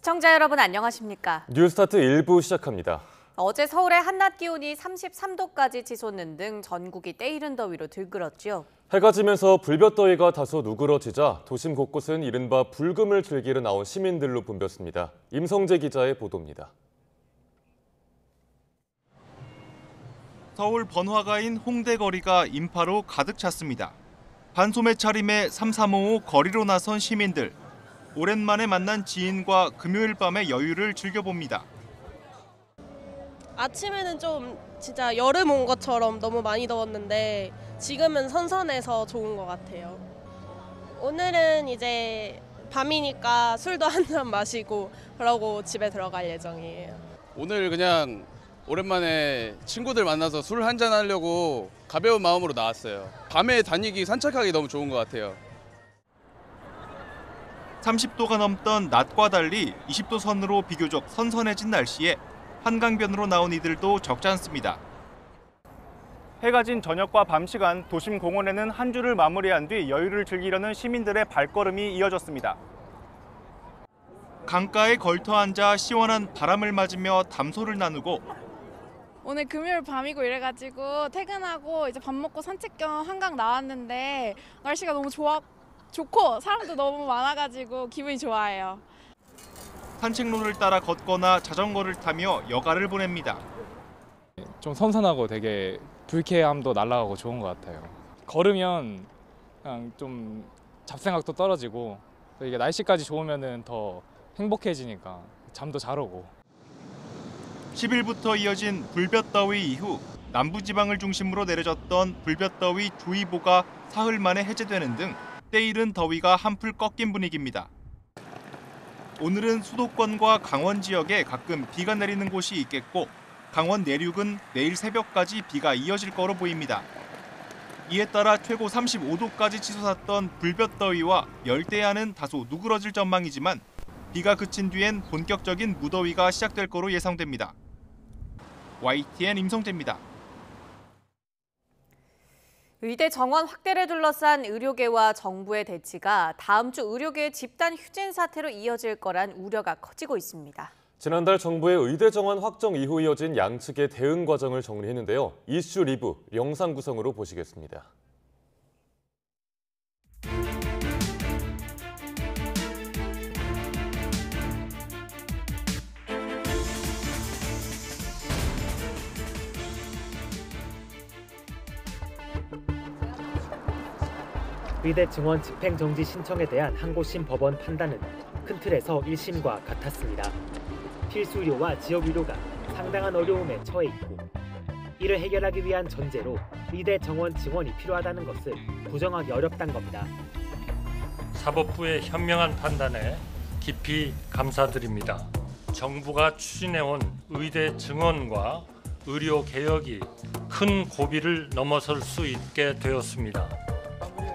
시청자 여러분 안녕하십니까? 뉴스타트 1부 시작합니다. 어제 서울의 한낮 기온이 33도까지 치솟는 등 전국이 때이른 더위로 들끓었죠. 해가 지면서 불볕더위가 다소 누그러지자 도심 곳곳은 이른바 불금을 즐기러 나온 시민들로 붐볐습니다. 임성재 기자의 보도입니다. 서울 번화가인 홍대 거리가 인파로 가득 찼습니다. 반소매 차림에 삼삼오오 거리로 나선 시민들. 오랜만에 만난 지인과 금요일 밤의 여유를 즐겨봅니다. 아침에는 좀 진짜 여름 온 것처럼 너무 많이 더웠는데 지금은 선선해서 좋은 것 같아요. 오늘은 이제 밤이니까 술도 한 잔 마시고 그러고 집에 들어갈 예정이에요. 오늘 그냥 오랜만에 친구들 만나서 술 한잔 하려고 가벼운 마음으로 나왔어요. 밤에 다니기, 산책하기 너무 좋은 것 같아요. 30도가 넘던 낮과 달리 20도 선으로 비교적 선선해진 날씨에 한강변으로 나온 이들도 적지 않습니다. 해가 진 저녁과 밤 시간 도심 공원에는 한 주를 마무리한 뒤 여유를 즐기려는 시민들의 발걸음이 이어졌습니다. 강가에 걸터 앉아 시원한 바람을 맞으며 담소를 나누고 오늘 금요일 밤이고 이래가지고 퇴근하고 이제 밥 먹고 산책 겸 한강 나왔는데 날씨가 너무 좋고 사람도 너무 많아가지고 기분이 좋아요. 산책로를 따라 걷거나 자전거를 타며 여가를 보냅니다. 좀 선선하고 되게 불쾌함도 날아가고 좋은 것 같아요. 걸으면 그냥 좀 잡생각도 떨어지고 또 이게 날씨까지 좋으면은 더 행복해지니까 잠도 잘 오고. 10일부터 이어진 불볕더위 이후 남부지방을 중심으로 내려졌던 불볕더위 주의보가 사흘 만에 해제되는 등 때이른 더위가 한풀 꺾인 분위기입니다. 오늘은 수도권과 강원 지역에 가끔 비가 내리는 곳이 있겠고 강원 내륙은 내일 새벽까지 비가 이어질 거로 보입니다. 이에 따라 최고 35도까지 치솟았던 불볕더위와 열대야는 다소 누그러질 전망이지만 비가 그친 뒤엔 본격적인 무더위가 시작될 거로 예상됩니다. YTN 임성재입니다. 의대 정원 확대를 둘러싼 의료계와 정부의 대치가 다음 주 의료계의 집단 휴진 사태로 이어질 거란 우려가 커지고 있습니다. 지난달 정부의 의대 정원 확정 이후 이어진 양측의 대응 과정을 정리했는데요. 이슈 리뷰 영상 구성으로 보시겠습니다. 의대 증원 집행정지 신청에 대한 항고심 법원 판단은 큰 틀에서 1심과 같았습니다. 필수 의료와 지역 의료가 상당한 어려움에 처해 있고 이를 해결하기 위한 전제로 의대 정원 증원이 필요하다는 것을 부정하기 어렵다는 겁니다. 사법부의 현명한 판단에 깊이 감사드립니다. 정부가 추진해온 의대 증원과 의료 개혁이 큰 고비를 넘어설 수 있게 되었습니다.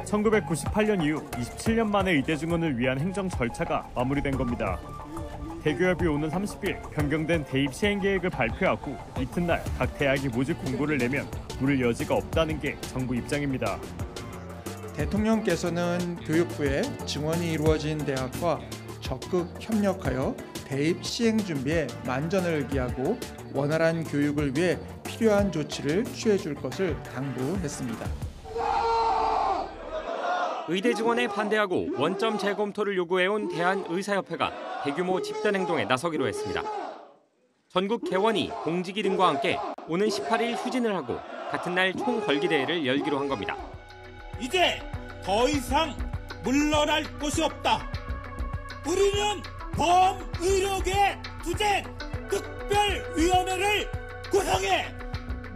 1998년 이후 27년 만에 의대 증원을 위한 행정 절차가 마무리된 겁니다. 대교협이 오는 30일 변경된 대입 시행 계획을 발표하고 이튿날 각 대학이 모집 공고를 내면 물을 여지가 없다는 게 정부 입장입니다. 대통령께서는 교육부에 증원이 이루어진 대학과 적극 협력하여 대입 시행 준비에 만전을 기하고 원활한 교육을 위해 필요한 조치를 취해 줄 것을 당부했습니다. 의대 증원에 반대하고 원점 재검토를 요구해온 대한의사협회가 대규모 집단행동에 나서기로 했습니다. 전국 개원이 공직이 등과 함께 오는 18일 휴진을 하고 같은 날 총걸기대회를 열기로 한 겁니다. 이제 더 이상 물러날 곳이 없다. 우리는 범의료계 투쟁 특별위원회를 구성해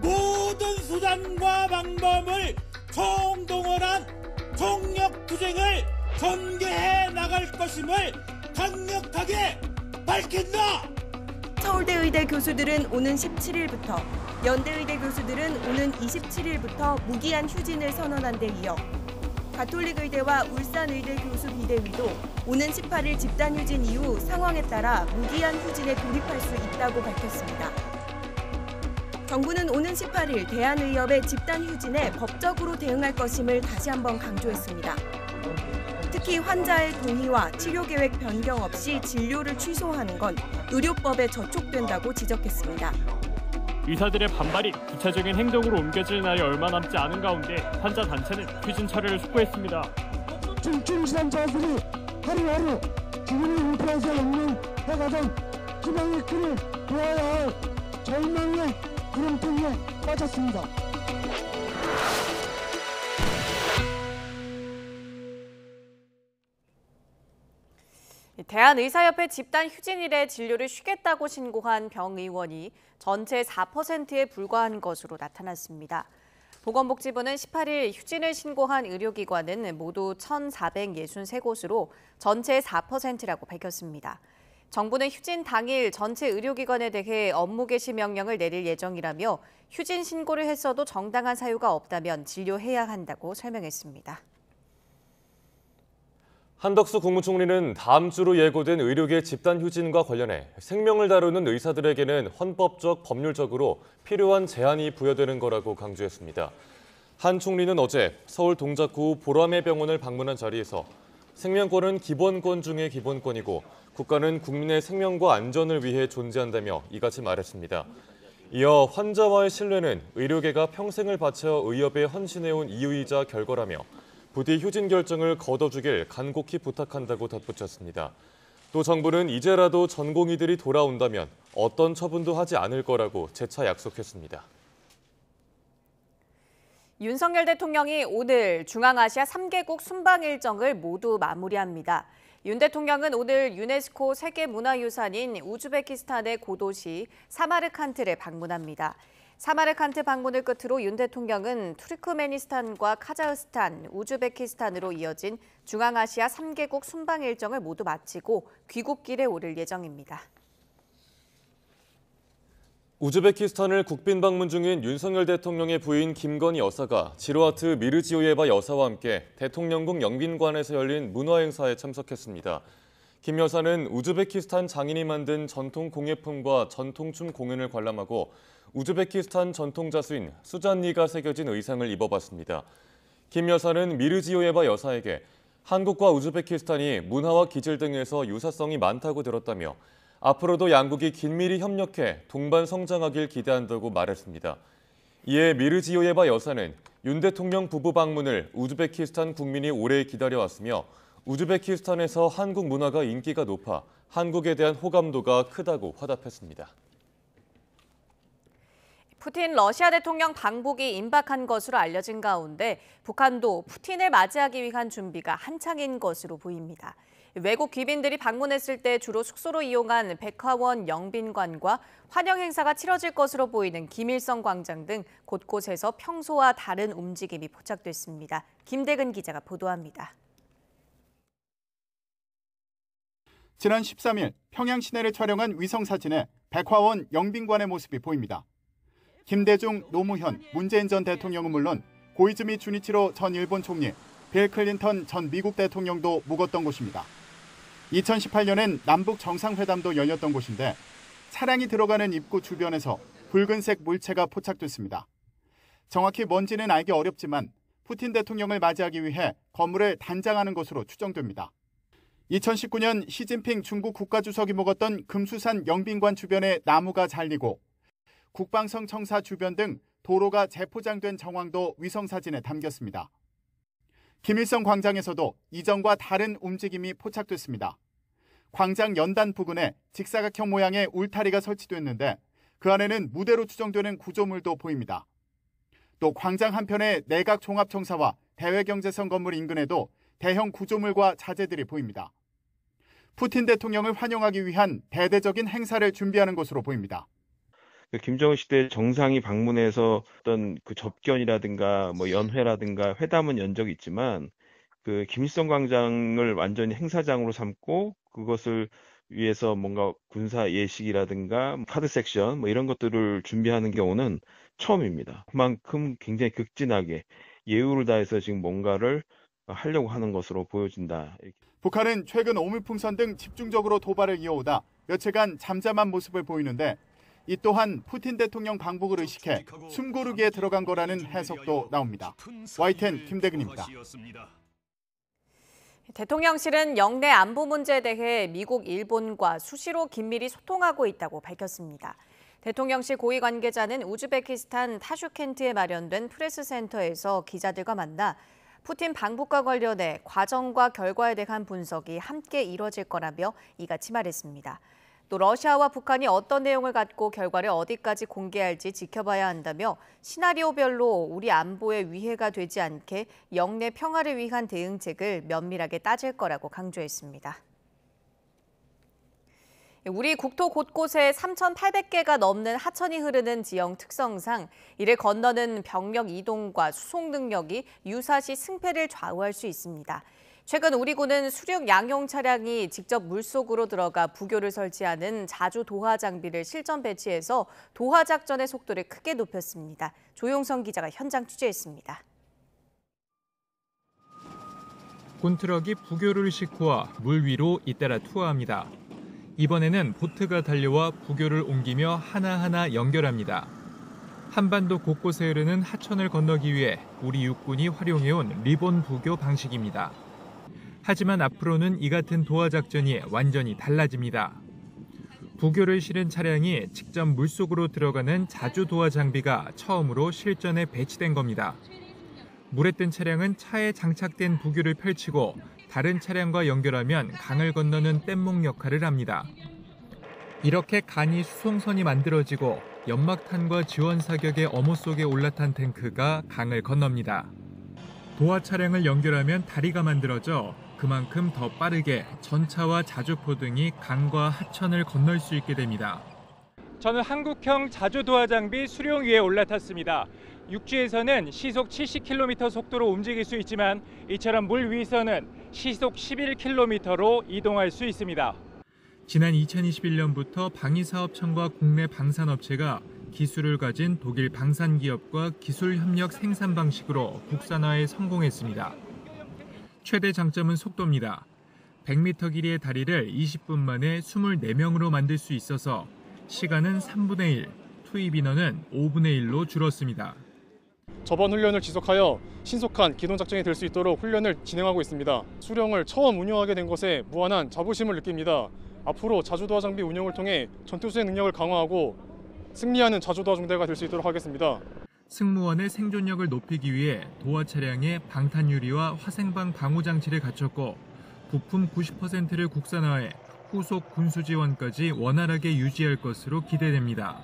모든 수단과 방법을 총동원한 총력 투쟁을 전개해 나갈 것임을 강력하게 밝힌다. 서울대 의대 교수들은 오는 17일부터, 연대의대 교수들은 오는 27일부터 무기한 휴진을 선언한 데 이어 가톨릭의대와 울산의대 교수 비대위도 오는 18일 집단 휴진 이후 상황에 따라 무기한 휴진에 돌입할 수 있다고 밝혔습니다. 정부는 오는 18일 대한의협의 집단 휴진에 법적으로 대응할 것임을 다시 한번 강조했습니다. 특히 환자의 동의와 치료 계획 변경 없이 진료를 취소하는 건 의료법에 저촉된다고 지적했습니다. 의사들의 반발이 구체적인 행동으로 옮겨질 날이 얼마 남지 않은 가운데 환자 단체는 휴진 처리를 촉구했습니다. 중증시장자들이 하루하루 죽음의 공포에서 영롱해가던 희망의 끈을 놓아야 할 절망의 구름통에 빠졌습니다. 대한의사협회 집단 휴진일에 진료를 쉬겠다고 신고한 병의원이 전체 4%에 불과한 것으로 나타났습니다. 보건복지부는 18일 휴진을 신고한 의료기관은 모두 1,463곳으로 전체의 4%라고 밝혔습니다. 정부는 휴진 당일 전체 의료기관에 대해 업무 개시 명령을 내릴 예정이라며 휴진 신고를 했어도 정당한 사유가 없다면 진료해야 한다고 설명했습니다. 한덕수 국무총리는 다음 주로 예고된 의료계 집단 휴진과 관련해 생명을 다루는 의사들에게는 헌법적, 법률적으로 필요한 제한이 부여되는 거라고 강조했습니다. 한 총리는 어제 서울 동작구 보라매 병원을 방문한 자리에서 생명권은 기본권 중의 기본권이고 국가는 국민의 생명과 안전을 위해 존재한다며 이같이 말했습니다. 이어 환자와의 신뢰는 의료계가 평생을 바쳐 의협에 헌신해온 이유이자 결과라며 부디 휴진 결정을 거둬주길 간곡히 부탁한다고 덧붙였습니다. 또 정부는 이제라도 전공의들이 돌아온다면 어떤 처분도 하지 않을 거라고 재차 약속했습니다. 윤석열 대통령이 오늘 중앙아시아 3개국 순방 일정을 모두 마무리합니다. 윤 대통령은 오늘 유네스코 세계문화유산인 우즈베키스탄의 고도시 사마르칸트를 방문합니다. 사마르칸트 방문을 끝으로 윤 대통령은 투르크메니스탄과 카자흐스탄, 우즈베키스탄으로 이어진 중앙아시아 3개국 순방 일정을 모두 마치고 귀국길에 오를 예정입니다. 우즈베키스탄을 국빈 방문 중인 윤석열 대통령의 부인 김건희 여사가 지로아트 미르지오예바 여사와 함께 대통령궁 영빈관에서 열린 문화행사에 참석했습니다. 김 여사는 우즈베키스탄 장인이 만든 전통 공예품과 전통춤 공연을 관람하고 우즈베키스탄 전통 자수인 수잔니가 새겨진 의상을 입어봤습니다. 김 여사는 미르지오예바 여사에게 한국과 우즈베키스탄이 문화와 기질 등에서 유사성이 많다고 들었다며 앞으로도 양국이 긴밀히 협력해 동반 성장하길 기대한다고 말했습니다. 이에 미르지오예바 여사는 윤 대통령 부부 방문을 우즈베키스탄 국민이 오래 기다려왔으며 우즈베키스탄에서 한국 문화가 인기가 높아 한국에 대한 호감도가 크다고 화답했습니다. 푸틴 러시아 대통령 방북이 임박한 것으로 알려진 가운데 북한도 푸틴을 맞이하기 위한 준비가 한창인 것으로 보입니다. 외국 귀빈들이 방문했을 때 주로 숙소로 이용한 백화원 영빈관과 환영 행사가 치러질 것으로 보이는 김일성 광장 등 곳곳에서 평소와 다른 움직임이 포착됐습니다. 김대근 기자가 보도합니다. 지난 13일 평양 시내를 촬영한 위성사진에 백화원 영빈관의 모습이 보입니다. 김대중, 노무현, 문재인 전 대통령은 물론 고이즈미 주니치로 전 일본 총리, 빌 클린턴 전 미국 대통령도 묵었던 곳입니다. 2018년엔 남북 정상회담도 열렸던 곳인데 차량이 들어가는 입구 주변에서 붉은색 물체가 포착됐습니다. 정확히 뭔지는 알기 어렵지만 푸틴 대통령을 맞이하기 위해 건물을 단장하는 것으로 추정됩니다. 2019년 시진핑 중국 국가주석이 묵었던 금수산 영빈관 주변에 나무가 잘리고 국방성 청사 주변 등 도로가 재포장된 정황도 위성사진에 담겼습니다. 김일성 광장에서도 이전과 다른 움직임이 포착됐습니다. 광장 연단 부근에 직사각형 모양의 울타리가 설치됐는데 그 안에는 무대로 추정되는 구조물도 보입니다. 또 광장 한편의 내각 종합청사와 대외경제선 건물 인근에도 대형 구조물과 자재들이 보입니다. 푸틴 대통령을 환영하기 위한 대대적인 행사를 준비하는 것으로 보입니다. 김정은 시대 정상이 방문해서 어떤 그 접견이라든가 뭐 연회라든가 회담은 연 적이 있지만 그 김일성 광장을 완전히 행사장으로 삼고 그것을 위해서 뭔가 군사 예식이라든가 카드 섹션 뭐 이런 것들을 준비하는 경우는 처음입니다. 그만큼 굉장히 극진하게 예우를 다해서 지금 뭔가를 하려고 하는 것으로 보여진다. 북한은 최근 오물풍선 등 집중적으로 도발을 이어오다 며칠간 잠잠한 모습을 보이는데 이 또한 푸틴 대통령 방북을 의식해 숨고르기에 들어간 거라는 해석도 나옵니다. YTN 김대근입니다. 대통령실은 영내 안보 문제에 대해 미국, 일본과 수시로 긴밀히 소통하고 있다고 밝혔습니다. 대통령실 고위 관계자는 우즈베키스탄 타슈켄트에 마련된 프레스센터에서 기자들과 만나 푸틴 방북과 관련해 과정과 결과에 대한 분석이 함께 이뤄질 거라며 이같이 말했습니다. 또 러시아와 북한이 어떤 내용을 갖고 결과를 어디까지 공개할지 지켜봐야 한다며 시나리오별로 우리 안보에 위해가 되지 않게 영내 평화를 위한 대응책을 면밀하게 따질 거라고 강조했습니다. 우리 국토 곳곳에 3,800개가 넘는 하천이 흐르는 지형 특성상 이를 건너는 병력 이동과 수송 능력이 유사시 승패를 좌우할 수 있습니다. 최근 우리 군은 수륙 양용 차량이 직접 물속으로 들어가 부교를 설치하는 자주 도하 장비를 실전 배치해서 도하 작전의 속도를 크게 높였습니다. 조용성 기자가 현장 취재했습니다. 곤트럭이 부교를 싣고와 물 위로 잇따라 투하합니다. 이번에는 보트가 달려와 부교를 옮기며 하나하나 연결합니다. 한반도 곳곳에 흐르는 하천을 건너기 위해 우리 육군이 활용해온 리본 부교 방식입니다. 하지만 앞으로는 이 같은 도하 작전이 완전히 달라집니다. 부교를 실은 차량이 직접 물속으로 들어가는 자주 도하 장비가 처음으로 실전에 배치된 겁니다. 물에 뜬 차량은 차에 장착된 부교를 펼치고 다른 차량과 연결하면 강을 건너는 뗏목 역할을 합니다. 이렇게 간이 수송선이 만들어지고 연막탄과 지원 사격의 어모 속에 올라탄 탱크가 강을 건넙니다. 도하 차량을 연결하면 다리가 만들어져 그만큼 더 빠르게 전차와 자주포 등이 강과 하천을 건널 수 있게 됩니다. 저는 한국형 자주도하 장비 수룡 위에 올라탔습니다. 육지에서는 시속 70km 속도로 움직일 수 있지만 이처럼 물 위에서는 시속 11km로 이동할 수 있습니다. 지난 2021년부터 방위사업청과 국내 방산업체가 기술을 가진 독일 방산기업과 기술협력 생산 방식으로 국산화에 성공했습니다. 최대 장점은 속도입니다. 100m 길이의 다리를 20분 만에 24명으로 만들 수 있어서 시간은 3분의 1, 투입 인원은 5분의 1로 줄었습니다. 저번 훈련을 지속하여 신속한 기동 작전이 될 수 있도록 훈련을 진행하고 있습니다. 수령을 처음 운영하게 된 것에 무한한 자부심을 느낍니다. 앞으로 자주도하 장비 운영을 통해 전투 수행 능력을 강화하고 승리하는 자주도하 중대가 될 수 있도록 하겠습니다. 승무원의 생존력을 높이기 위해 도하 차량에 방탄 유리와 화생방 방호 장치를 갖췄고 부품 90%를 국산화해 후속 군수 지원까지 원활하게 유지할 것으로 기대됩니다.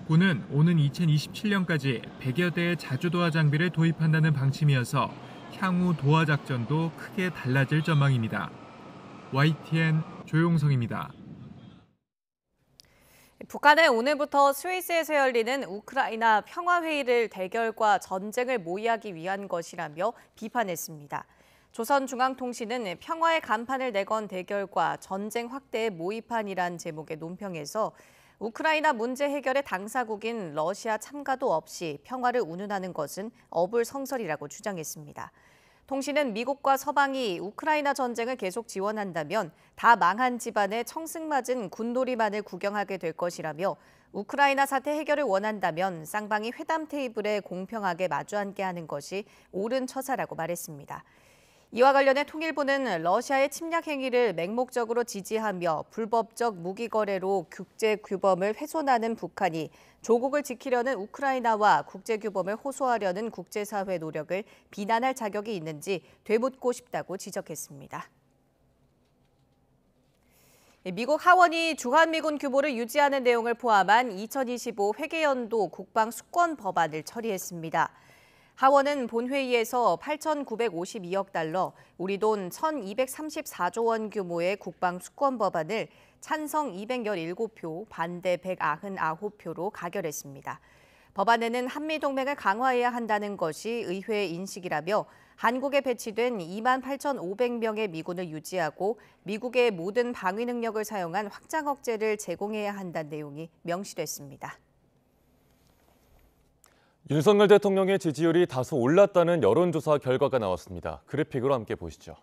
군은 오는 2027년까지 100여 대의 자주도하 장비를 도입한다는 방침이어서 향후 도하 작전도 크게 달라질 전망입니다. YTN 조용성입니다. 북한은 오늘부터 스위스에서 열리는 우크라이나 평화회의를 대결과 전쟁을 모의하기 위한 것이라며 비판했습니다. 조선중앙통신은 평화의 간판을 내건 대결과 전쟁 확대의 모의판이란 제목의 논평에서 우크라이나 문제 해결의 당사국인 러시아 참가도 없이 평화를 운운하는 것은 어불성설이라고 주장했습니다. 통신은 미국과 서방이 우크라이나 전쟁을 계속 지원한다면 다 망한 집안의 청승맞은 군놀이만을 구경하게 될 것이라며 우크라이나 사태 해결을 원한다면 쌍방이 회담 테이블에 공평하게 마주 앉게 하는 것이 옳은 처사라고 말했습니다. 이와 관련해 통일부는 러시아의 침략 행위를 맹목적으로 지지하며 불법적 무기 거래로 국제 규범을 훼손하는 북한이 조국을 지키려는 우크라이나와 국제 규범을 호소하려는 국제사회 노력을 비난할 자격이 있는지 되묻고 싶다고 지적했습니다. 미국 하원이 주한미군 규모를 유지하는 내용을 포함한 2025 회계연도 국방 수권 법안을 처리했습니다. 하원은 본회의에서 8,952억 달러, 우리 돈 1,234조 원 규모의 국방 수권 법안을 찬성 217표, 반대 199표로 가결했습니다. 법안에는 한미동맹을 강화해야 한다는 것이 의회의 인식이라며 한국에 배치된 28,500명의 미군을 유지하고 미국의 모든 방위 능력을 사용한 확장 억제를 제공해야 한다는 내용이 명시됐습니다. 윤석열 대통령의 지지율이 다소 올랐다는 여론조사 결과가 나왔습니다. 그래픽으로 함께 보시죠.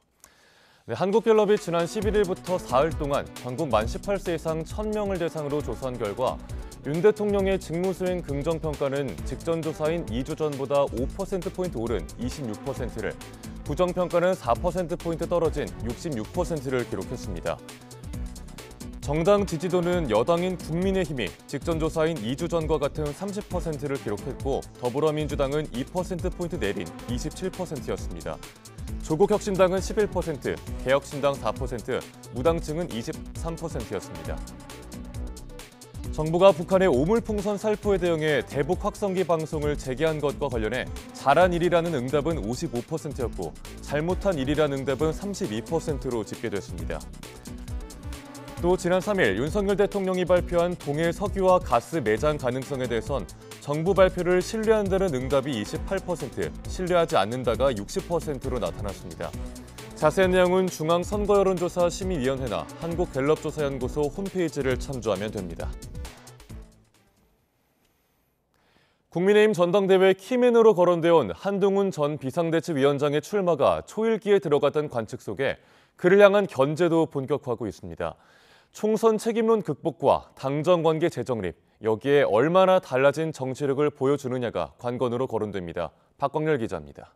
한국갤럽이 지난 11일부터 사흘 동안 전국 만 18세 이상 1,000명을 대상으로 조사한 결과 윤 대통령의 직무수행 긍정평가는 직전 조사인 2주 전보다 5%포인트 오른 26%를, 부정평가는 4%포인트 떨어진 66%를 기록했습니다. 정당 지지도는 여당인 국민의힘이 직전 조사인 2주 전과 같은 30%를 기록했고 더불어민주당은 2%포인트 내린 27%였습니다. 조국혁신당은 11%, 개혁신당 4%, 무당층은 23%였습니다. 정부가 북한의 오물풍선 살포에 대응해 대북 확성기 방송을 재개한 것과 관련해 잘한 일이라는 응답은 55%였고 잘못한 일이라는 응답은 32%로 집계됐습니다. 또 지난 3일 윤석열 대통령이 발표한 동해 석유와 가스 매장 가능성에 대해선 정부 발표를 신뢰한다는 응답이 28%, 신뢰하지 않는다가 60%로 나타났습니다. 자세한 내용은 중앙선거여론조사심의위원회나 한국갤럽조사연구소 홈페이지를 참조하면 됩니다. 국민의힘 전당대회 키맨으로 거론되어 온 한동훈 전 비상대책위원장의 출마가 초읽기에 들어갔던 관측 속에 그를 향한 견제도 본격화하고 있습니다. 총선 책임론 극복과 당정관계 재정립, 여기에 얼마나 달라진 정치력을 보여주느냐가 관건으로 거론됩니다. 박광렬 기자입니다.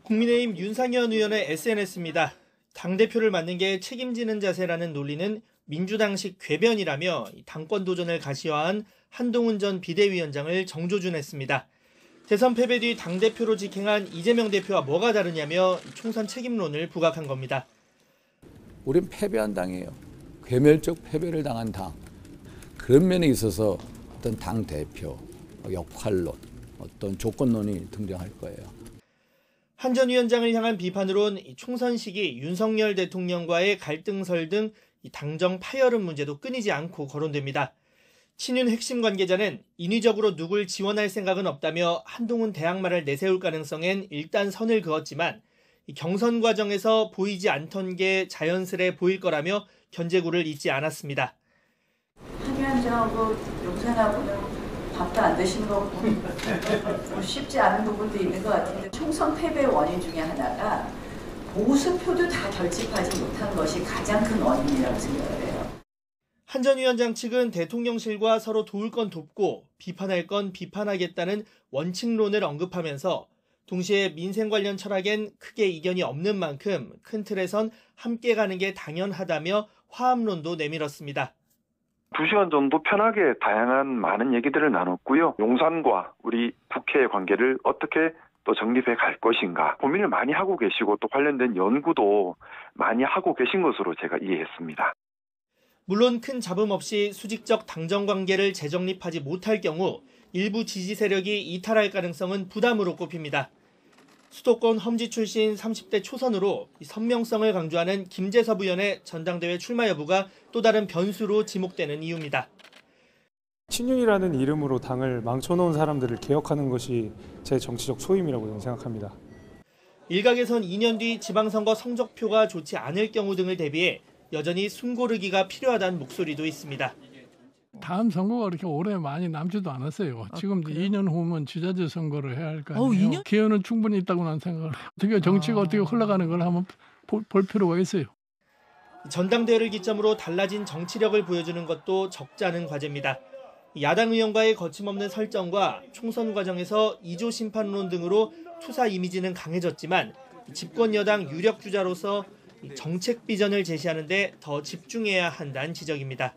국민의힘 윤상현 의원의 SNS입니다. 당대표를 맡는 게 책임지는 자세라는 논리는 민주당식 궤변이라며 당권 도전을 가시화한 한동훈 전 비대위원장을 정조준했습니다. 대선 패배 뒤 당대표로 직행한 이재명 대표와 뭐가 다르냐며 총선 책임론을 부각한 겁니다. 우린 패배한 당이에요. 괴멸적 패배를 당한 당. 그런 면에 있어서 어떤 당대표, 역할론, 어떤 조건론이 등장할 거예요. 한 전 위원장을 향한 비판으론 총선 시기 윤석열 대통령과의 갈등설 등 당정 파열음 문제도 끊이지 않고 거론됩니다. 친윤 핵심 관계자는 인위적으로 누굴 지원할 생각은 없다며 한동훈 대항마를 내세울 가능성엔 일단 선을 그었지만 경선 과정에서 보이지 않던 게 자연스레 보일 거라며 견제구를 잊지 않았습니다. 한 위원장하고 용산하고는 밥도 안 드신 거고 쉽지 않은 부분도 있는 것 같은데 총선 패배 원인 중에 하나가 보수표도 다 결집하지 못한 것이 가장 큰 원인이라고 생각을 해요. 한 전 위원장 측은 대통령실과 서로 도울 건 돕고 비판할 건 비판하겠다는 원칙론을 언급하면서 동시에 민생 관련 철학엔 크게 이견이 없는 만큼 큰 틀에선 함께 가는 게 당연하다며 화합론도 내밀었습니다. 2시간 정도 편하게 다양한 많은 얘기들을 나눴고요. 용산과 우리 북해의 관계를 어떻게 또 정립해 갈 것인가 고민을 많이 하고 계시고 또 관련된 연구도 많이 하고 계신 것으로 제가 이해했습니다. 물론 큰 잡음 없이 수직적 당정 관계를 재정립하지 못할 경우 일부 지지 세력이 이탈할 가능성은 부담으로 꼽힙니다. 수도권 험지 출신 30대 초선으로 선명성을 강조하는 김재섭 의원의 전당대회 출마 여부가 또 다른 변수로 지목되는 이유입니다. 친윤이라는 이름으로 당을 망쳐놓은 사람들을 개혁하는 것이 제 정치적 소임이라고 저는 생각합니다. 일각에선 2년 뒤 지방선거 성적표가 좋지 않을 경우 등을 대비해 여전히 숨고르기가 필요하다는 목소리도 있습니다. 다음 선거가 그렇게 오래 많이 남지도 않았어요. 지금 2년 후면 지자체 선거를 해야 할 거 아니에요. 기회는 충분히 있다고 난 생각을 해요. 어떻게 정치가 어떻게 흘러가는 걸 한번 볼 필요가 있어요. 전당대회를 기점으로 달라진 정치력을 보여주는 것도 적지 않은 과제입니다. 야당 의원과의 거침없는 설정과 총선 과정에서 2조 심판론 등으로 투사 이미지는 강해졌지만 집권 여당 유력 주자로서 정책 비전을 제시하는 데 더 집중해야 한다는 지적입니다.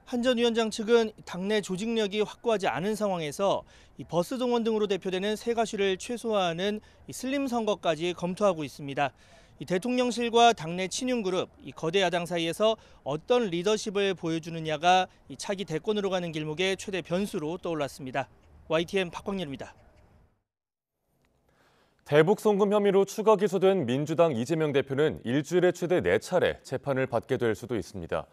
한 전 위원장 측은 당내 조직력이 확고하지 않은 상황에서 버스 동원 등으로 대표되는 세 가시를 최소화하는 슬림 선거까지 검토하고 있습니다. 대통령실과 당내 친윤그룹, 거대 야당 사이에서 어떤 리더십을 보여주느냐가 차기 대권으로 가는 길목의 최대 변수로 떠올랐습니다. YTN 박광렬입니다. 대북 송금 혐의로 추가 기소된 민주당 이재명 대표는 일주일에 최대 4차례 재판을 받게 될 수도 있습니다.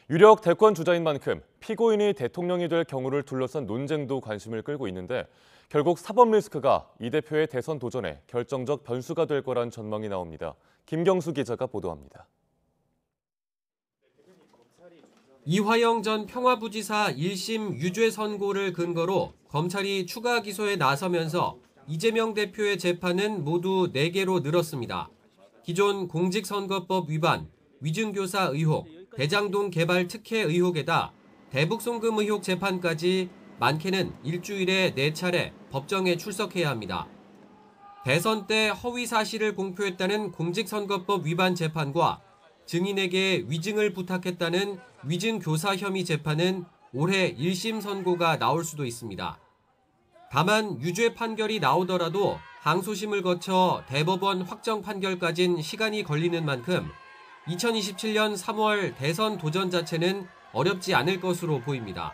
유력 대권 주자인 만큼 피고인이 대통령이 될 경우를 둘러싼 논쟁도 관심을 끌고 있는데 결국 사법 리스크가 이 대표의 대선 도전에 결정적 변수가 될 거란 전망이 나옵니다. 김경수 기자가 보도합니다. 이화영 전 평화부지사 1심 유죄 선고를 근거로 검찰이 추가 기소에 나서면서 이재명 대표의 재판은 모두 4개로 늘었습니다. 기존 공직선거법 위반, 위증교사 의혹, 대장동 개발 특혜 의혹에다 대북 송금 의혹 재판까지 많게는 일주일에 4차례 법정에 출석해야 합니다. 대선 때 허위 사실을 공표했다는 공직선거법 위반 재판과 증인에게 위증을 부탁했다는 위증교사 혐의 재판은 올해 1심 선고가 나올 수도 있습니다. 다만 유죄 판결이 나오더라도 항소심을 거쳐 대법원 확정 판결까진 시간이 걸리는 만큼 2027년 3월 대선 도전 자체는 어렵지 않을 것으로 보입니다.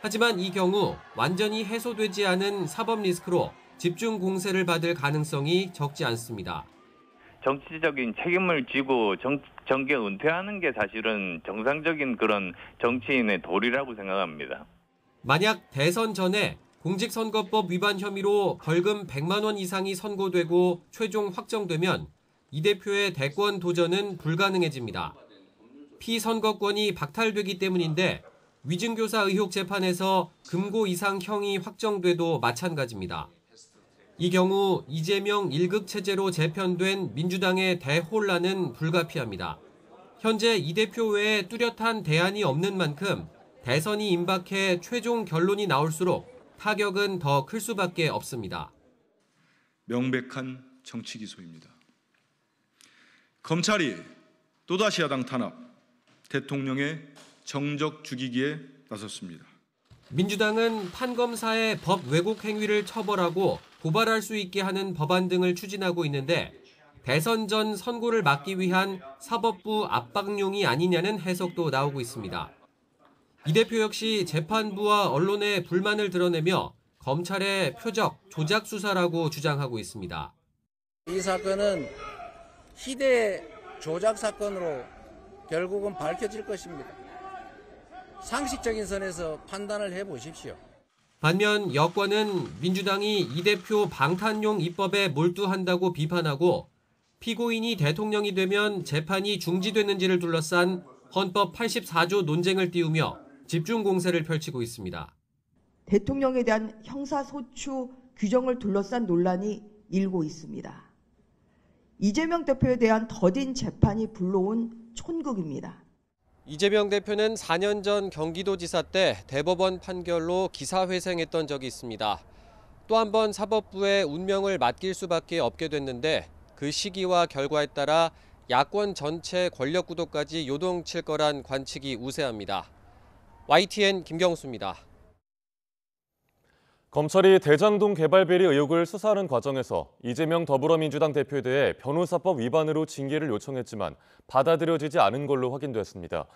하지만 이 경우 완전히 해소되지 않은 사법 리스크로 집중 공세를 받을 가능성이 적지 않습니다. 정치적인 책임을 지고 정계 은퇴하는 게 사실은 정상적인 그런 정치인의 도리라고 생각합니다. 만약 대선 전에 공직선거법 위반 혐의로 벌금 100만 원 이상이 선고되고 최종 확정되면 이 대표의 대권 도전은 불가능해집니다. 피선거권이 박탈되기 때문인데 위증교사 의혹 재판에서 금고 이상 형이 확정돼도 마찬가지입니다. 이 경우 이재명 1급 체제로 재편된 민주당의 대혼란은 불가피합니다. 현재 이 대표 외에 뚜렷한 대안이 없는 만큼 대선이 임박해 최종 결론이 나올수록 타격은 더 클 수밖에 없습니다. 명백한 정치 기소입니다. 검찰이 또다시 야당 탄압, 대통령의 정적 죽이기에 나섰습니다. 민주당은 판검사의 법 왜곡 행위를 처벌하고 고발할 수 있게 하는 법안 등을 추진하고 있는데 대선 전 선고를 막기 위한 사법부 압박용이 아니냐는 해석도 나오고 있습니다. 이 대표 역시 재판부와 언론의 불만을 드러내며 검찰의 표적, 조작 수사라고 주장하고 있습니다. 이 사건은 희대 조작 사건으로 결국은 밝혀질 것입니다. 상식적인 선에서 판단을 해보십시오. 반면 여권은 민주당이 이 대표 방탄용 입법에 몰두한다고 비판하고 피고인이 대통령이 되면 재판이 중지되는지를 둘러싼 헌법 84조 논쟁을 띄우며 집중 공세를 펼치고 있습니다. 대통령에 대한 형사소추 규정을 둘러싼 논란이 일고 있습니다. 이재명 대표에 대한 더딘 재판이 불러온 촌극입니다. 이재명 대표는 4년 전 경기도지사 때 대법원 판결로 기사회생했던 적이 있습니다. 또 한 번 사법부의 운명을 맡길 수밖에 없게 됐는데 그 시기와 결과에 따라 야권 전체 권력 구도까지 요동칠 거란 관측이 우세합니다. YTN 김경수입니다. 검찰이 대장동 개발 비리 의혹을 수사하는 과정에서 이재명 더불어민주당 대표에 대해 변호사법 위반으로 징계를 요청했지만 받아들여지지 않은 걸로 확인됐습니다.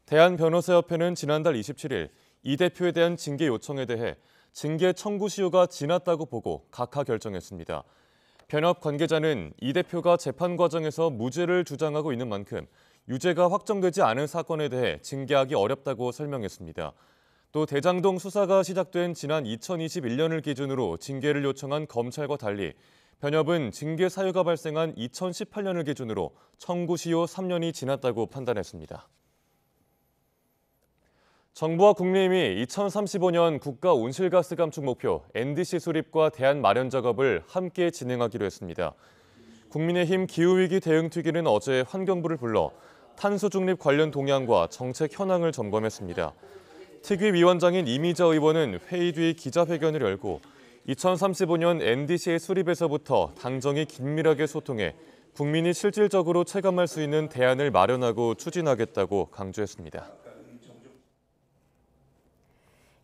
대한변호사협회는 지난달 27일 이 대표에 대한 징계 요청에 대해 징계 청구 시효가 지났다고 보고 각하 결정했습니다. 변협 관계자는 이 대표가 재판 과정에서 무죄를 주장하고 있는 만큼 유죄가 확정되지 않은 사건에 대해 징계하기 어렵다고 설명했습니다. 또 대장동 수사가 시작된 지난 2021년을 기준으로 징계를 요청한 검찰과 달리 변협은 징계 사유가 발생한 2018년을 기준으로 청구 시효 3년이 지났다고 판단했습니다. 정부와 국민의힘이 2035년 국가 온실가스 감축 목표 NDC 수립과 대안 마련 작업을 함께 진행하기로 했습니다. 국민의힘 기후위기 대응특위는 어제 환경부를 불러 탄소 중립 관련 동향과 정책 현황을 점검했습니다. 특위 위원장인 이미자 의원은 회의 뒤 기자회견을 열고 2035년 NDC의 수립에서부터 당정이 긴밀하게 소통해 국민이 실질적으로 체감할 수 있는 대안을 마련하고 추진하겠다고 강조했습니다.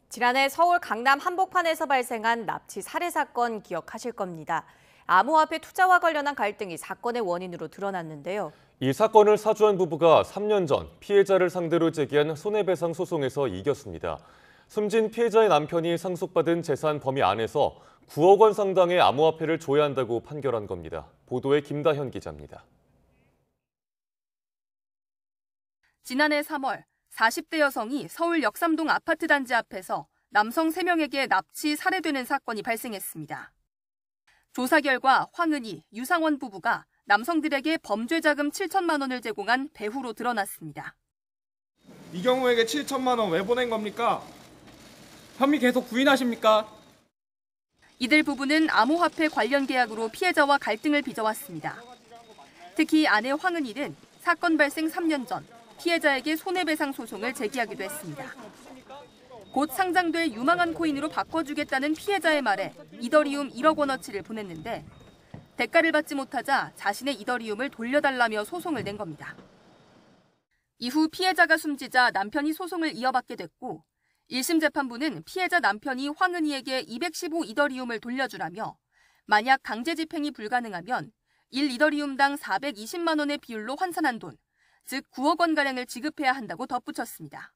지난해 서울 강남 한복판에서 발생한 납치 살해 사건 기억하실 겁니다. 암호화폐 투자와 관련한 갈등이 사건의 원인으로 드러났는데요. 이 사건을 사주한 부부가 3년 전 피해자를 상대로 제기한 손해배상 소송에서 이겼습니다. 숨진 피해자의 남편이 상속받은 재산 범위 안에서 9억 원 상당의 암호화폐를 줘야 한다고 판결한 겁니다. 보도에 김다현 기자입니다. 지난해 3월 40대 여성이 서울 역삼동 아파트 단지 앞에서 남성 3명에게 납치, 살해되는 사건이 발생했습니다. 조사 결과 황은희, 유상원 부부가 남성들에게 범죄 자금 7천만 원을 제공한 배후로 드러났습니다. 이 경우에게 7천만 원 왜 보낸 겁니까? 혐의 계속 부인하십니까? 이들 부부는 암호화폐 관련 계약으로 피해자와 갈등을 빚어왔습니다. 특히 아내 황은희는 사건 발생 3년 전 피해자에게 손해배상 소송을 제기하기도 했습니다. 곧 상장될 유망한 코인으로 바꿔주겠다는 피해자의 말에 이더리움 1억 원어치를 보냈는데 대가를 받지 못하자 자신의 이더리움을 돌려달라며 소송을 낸 겁니다. 이후 피해자가 숨지자 남편이 소송을 이어받게 됐고 1심 재판부는 피해자 남편이 황은희에게 215 이더리움을 돌려주라며 만약 강제 집행이 불가능하면 1이더리움당 420만 원의 비율로 환산한 돈, 즉 9억 원가량을 지급해야 한다고 덧붙였습니다.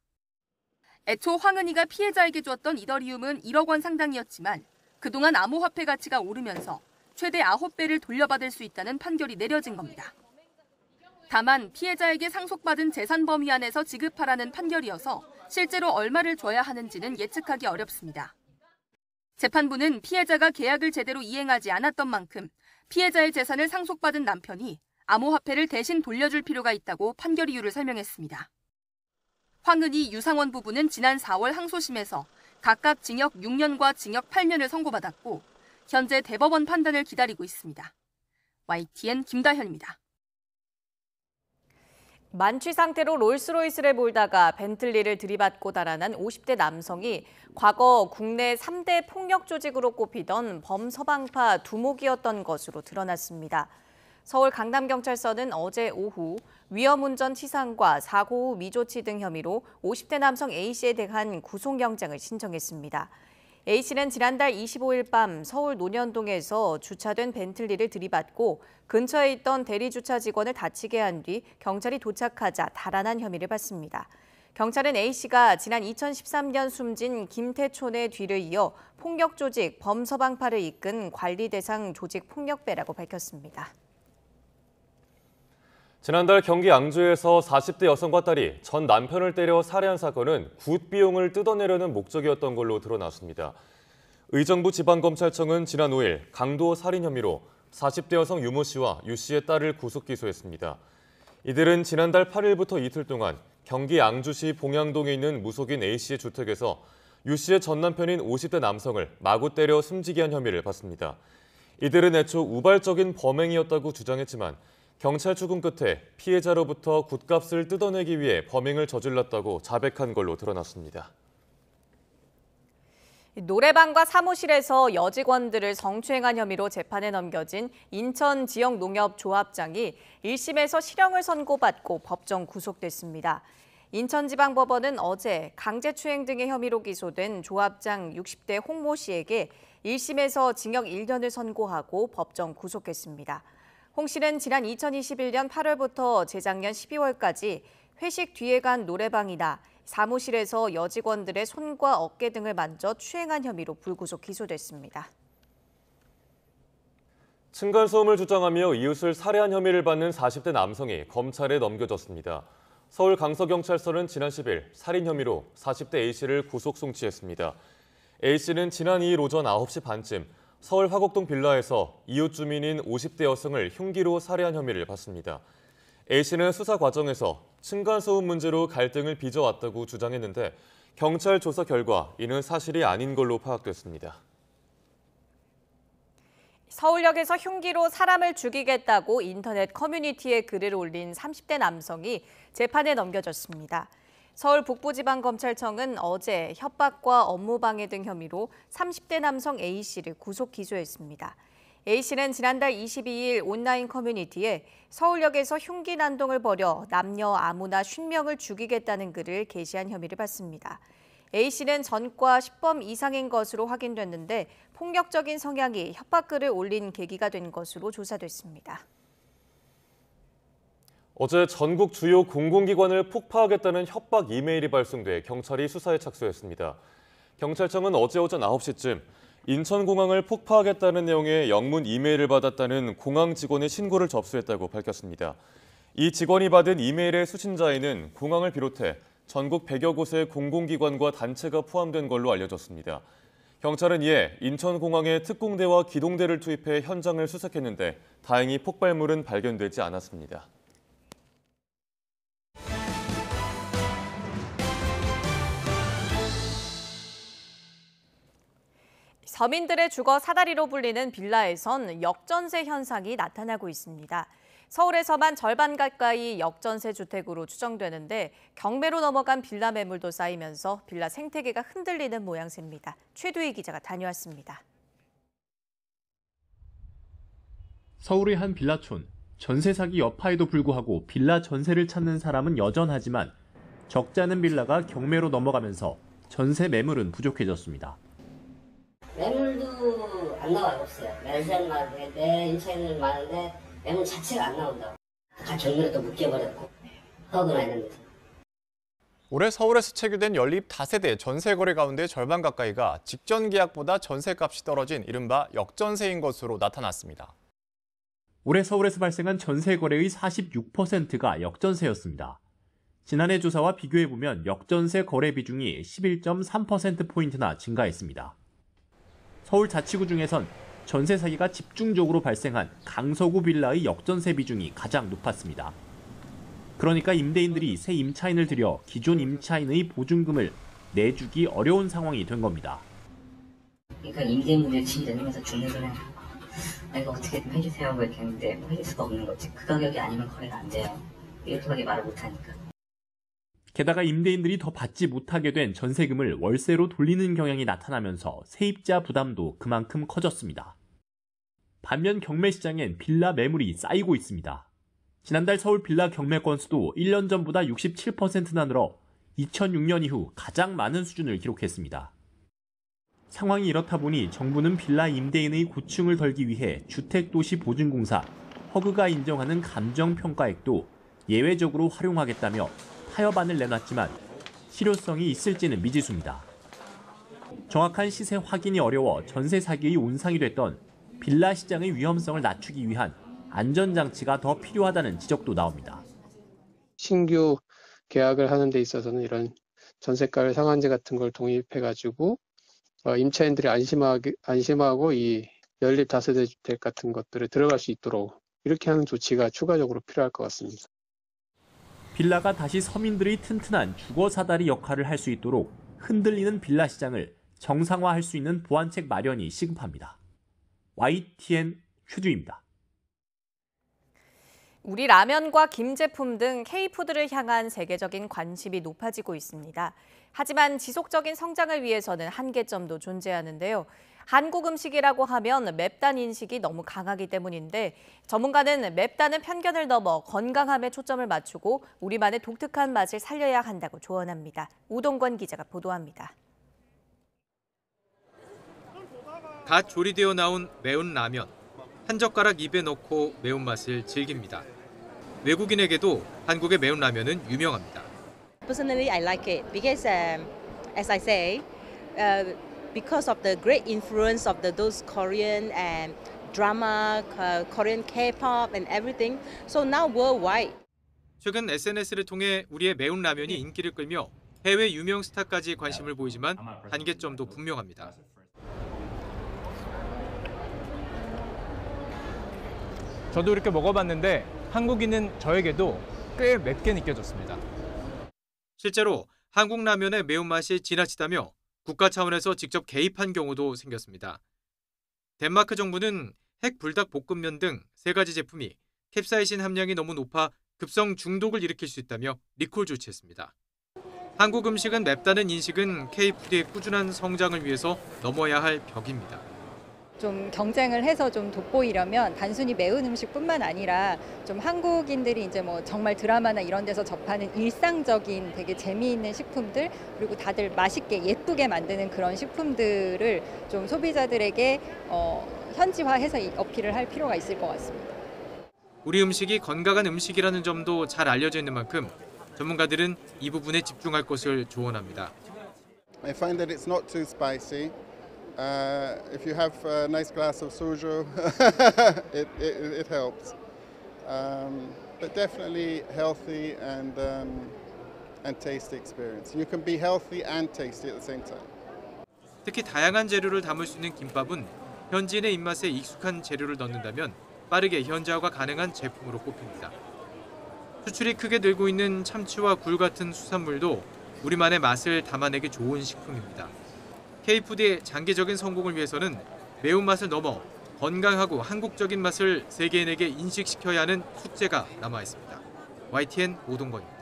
애초 황은희가 피해자에게 주었던 이더리움은 1억 원 상당이었지만 그동안 암호화폐 가치가 오르면서 최대 9배를 돌려받을 수 있다는 판결이 내려진 겁니다. 다만 피해자에게 상속받은 재산 범위 안에서 지급하라는 판결이어서 실제로 얼마를 줘야 하는지는 예측하기 어렵습니다. 재판부는 피해자가 계약을 제대로 이행하지 않았던 만큼 피해자의 재산을 상속받은 남편이 암호화폐를 대신 돌려줄 필요가 있다고 판결 이유를 설명했습니다. 황은희, 유상원 부부는 지난 4월 항소심에서 각각 징역 6년과 징역 8년을 선고받았고 현재 대법원 판단을 기다리고 있습니다. YTN 김다현입니다. 만취 상태로 롤스로이스를 몰다가 벤틀리를 들이받고 달아난 50대 남성이 과거 국내 3대 폭력 조직으로 꼽히던 범서방파 두목이었던 것으로 드러났습니다. 서울 강남경찰서는 어제 오후 위험운전 치상과 사고 후 미조치 등 혐의로 50대 남성 A씨에 대한 구속영장을 신청했습니다. A씨는 지난달 25일 밤 서울 논현동에서 주차된 벤틀리를 들이받고 근처에 있던 대리주차 직원을 다치게 한 뒤 경찰이 도착하자 달아난 혐의를 받습니다. 경찰은 A씨가 지난 2013년 숨진 김태촌의 뒤를 이어 폭력조직 범서방파를 이끈 관리 대상 조직 폭력배라고 밝혔습니다. 지난달 경기 양주에서 40대 여성과 딸이 전 남편을 때려 살해한 사건은 굿 비용을 뜯어내려는 목적이었던 걸로 드러났습니다. 의정부 지방검찰청은 지난 5일 강도 살인 혐의로 40대 여성 유모 씨와 유 씨의 딸을 구속 기소했습니다. 이들은 지난달 8일부터 이틀 동안 경기 양주시 봉양동에 있는 무속인 A 씨의 주택에서 유 씨의 전 남편인 50대 남성을 마구 때려 숨지게 한 혐의를 받습니다. 이들은 애초 우발적인 범행이었다고 주장했지만 경찰 추궁 끝에 피해자로부터 굿값을 뜯어내기 위해 범행을 저질렀다고 자백한 걸로 드러났습니다. 노래방과 사무실에서 여직원들을 성추행한 혐의로 재판에 넘겨진 인천 지역농협조합장이 1심에서 실형을 선고받고 법정 구속됐습니다. 인천지방법원은 어제 강제추행 등의 혐의로 기소된 조합장 60대 홍모 씨에게 1심에서 징역 1년을 선고하고 법정 구속했습니다. 홍 씨는 지난 2021년 8월부터 재작년 12월까지 회식 뒤에 간 노래방이나 사무실에서 여직원들의 손과 어깨 등을 만져 추행한 혐의로 불구속 기소됐습니다. 층간소음을 주장하며 이웃을 살해한 혐의를 받는 40대 남성이 검찰에 넘겨졌습니다. 서울 강서경찰서는 지난 10일 살인 혐의로 40대 A씨를 구속 송치했습니다. A씨는 지난 2일 오전 9시 반쯤 서울 화곡동 빌라에서 이웃 주민인 50대 여성을 흉기로 살해한 혐의를 받습니다. A씨는 수사 과정에서 층간소음 문제로 갈등을 빚어왔다고 주장했는데 경찰 조사 결과 이는 사실이 아닌 걸로 파악됐습니다. 서울역에서 흉기로 사람을 죽이겠다고 인터넷 커뮤니티에 글을 올린 30대 남성이 재판에 넘겨졌습니다. 서울 북부지방검찰청은 어제 협박과 업무방해 등 혐의로 30대 남성 A씨를 구속 기소했습니다. A씨는 지난달 22일 온라인 커뮤니티에 서울역에서 흉기 난동을 벌여 남녀 아무나 50명을 죽이겠다는 글을 게시한 혐의를 받습니다. A씨는 전과 10범 이상인 것으로 확인됐는데 폭력적인 성향이 협박글을 올린 계기가 된 것으로 조사됐습니다. 어제 전국 주요 공공기관을 폭파하겠다는 협박 이메일이 발송돼 경찰이 수사에 착수했습니다. 경찰청은 어제 오전 9시쯤 인천공항을 폭파하겠다는 내용의 영문 이메일을 받았다는 공항 직원의 신고를 접수했다고 밝혔습니다. 이 직원이 받은 이메일의 수신자에는 공항을 비롯해 전국 100여 곳의 공공기관과 단체가 포함된 걸로 알려졌습니다. 경찰은 이에 인천공항에 특공대와 기동대를 투입해 현장을 수색했는데 다행히 폭발물은 발견되지 않았습니다. 서민들의 주거 사다리로 불리는 빌라에선 역전세 현상이 나타나고 있습니다. 서울에서만 절반 가까이 역전세 주택으로 추정되는데 경매로 넘어간 빌라 매물도 쌓이면서 빌라 생태계가 흔들리는 모양새입니다. 최두희 기자가 다녀왔습니다. 서울의 한 빌라촌. 전세 사기 여파에도 불구하고 빌라 전세를 찾는 사람은 여전하지만 적지 않은 빌라가 경매로 넘어가면서 전세 매물은 부족해졌습니다. 매물도 안 나와요. 없어요. 매수자는 많은데 내 임차인은 많은데 매물 자체가 안 나온다고. 다 경매로 또 묶여버렸고 허그나 이런 데서. 올해 서울에서 체결된 연립 다세대 전세 거래 가운데 절반 가까이가 직전 계약보다 전세값이 떨어진 이른바 역전세인 것으로 나타났습니다. 올해 서울에서 발생한 전세 거래의 46%가 역전세였습니다. 지난해 조사와 비교해보면 역전세 거래 비중이 11.3%포인트나 증가했습니다. 서울 자치구 중에선 전세 사기가 집중적으로 발생한 강서구 빌라의 역전세 비중이 가장 높았습니다. 그러니까 임대인들이 새 임차인을 들여 기존 임차인의 보증금을 내주기 어려운 상황이 된 겁니다. 그러니까 임대인분들이 집이 내면서 죽는 거는 이거 어떻게 좀 해주세요 하고 이렇게 했는데 해줄 수가 없는 거지. 그 가격이 아니면 거래가 안 돼요. 이렇게 말을 못하니까. 게다가 임대인들이 더 받지 못하게 된 전세금을 월세로 돌리는 경향이 나타나면서 세입자 부담도 그만큼 커졌습니다. 반면 경매 시장엔 빌라 매물이 쌓이고 있습니다. 지난달 서울 빌라 경매 건수도 1년 전보다 67%나 늘어 2006년 이후 가장 많은 수준을 기록했습니다. 상황이 이렇다 보니 정부는 빌라 임대인의 고충을 덜기 위해 주택도시보증공사, 허그가 인정하는 감정평가액도 예외적으로 활용하겠다며 타협안을 내놨지만 실효성이 있을지는 미지수입니다. 정확한 시세 확인이 어려워 전세 사기의 온상이 됐던 빌라 시장의 위험성을 낮추기 위한 안전장치가 더 필요하다는 지적도 나옵니다. 신규 계약을 하는 데 있어서는 이런 전세가율 상한제 같은 걸 도입해가지고 임차인들이 안심하고 이 연립 다세대 주택 같은 것들을 들어갈 수 있도록 이렇게 하는 조치가 추가적으로 필요할 것 같습니다. 빌라가 다시 서민들의 튼튼한 주거 사다리 역할을 할 수 있도록 흔들리는 빌라 시장을 정상화할 수 있는 보완책 마련이 시급합니다. YTN 최주입니다. 우리 라면과 김 제품 등 K푸드를 향한 세계적인 관심이 높아지고 있습니다. 하지만 지속적인 성장을 위해서는 한계점도 존재하는데요. 한국 음식이라고 하면 맵단 인식이 너무 강하기 때문인데 전문가는 맵단은 편견을 넘어 건강함에 초점을 맞추고 우리만의 독특한 맛을 살려야 한다고 조언합니다. 우동권 기자가 보도합니다. 갓 조리되어 나온 매운 라면. 한 젓가락 입에 넣고 매운맛을 즐깁니다. 외국인에게도 한국의 매운 라면은 유명합니다. Personally, I like it because, as I say, because of the great influence of those Korean and drama, Korean K-pop and everything. So now worldwide. 최근 SNS를 통해 우리의 매운 라면이 인기를 끌며 해외 유명 스타까지 관심을 보이지만 한계점도 분명합니다. 저도 이렇게 먹어봤는데 한국인은 저에게도 꽤 맵게 느껴졌습니다. 실제로 한국 라면의 매운맛이 지나치다며 국가 차원에서 직접 개입한 경우도 생겼습니다. 덴마크 정부는 핵 불닭 볶음면 등 3가지 제품이 캡사이신 함량이 너무 높아 급성 중독을 일으킬 수 있다며 리콜 조치했습니다. 한국 음식은 맵다는 인식은 K푸드의 꾸준한 성장을 위해서 넘어야 할 벽입니다. 좀 경쟁을 해서 좀 돋보이려면 단순히 매운 음식뿐만 아니라 좀 한국인들이 이제 뭐 정말 드라마나 이런 데서 접하는 일상적인 되게 재미있는 식품들 그리고 다들 맛있게 예쁘게 만드는 그런 식품들을 좀 소비자들에게 현지화해서 어필을 할 필요가 있을 것 같습니다. 우리 음식이 건강한 음식이라는 점도 잘 알려져 있는 만큼 전문가들은 이 부분에 집중할 것을 조언합니다. I find that it's not too spicy. If you have a nice glass of soju, it helps. But definitely healthy and tasty experience. You can be healthy and tasty at the same time. 특히 다양한 재료를 담을 수 있는 김밥은 현지인의 입맛에 익숙한 재료를 넣는다면 빠르게 현지화가 가능한 제품으로 꼽힙니다. 수출이 크게 늘고 있는 참치와 굴 같은 수산물도 우리만의 맛을 담아내기 좋은 식품입니다. K푸드의 장기적인 성공을 위해서는 매운맛을 넘어 건강하고 한국적인 맛을 세계인에게 인식시켜야 하는 숙제가 남아 있습니다. YTN 오동건입니다.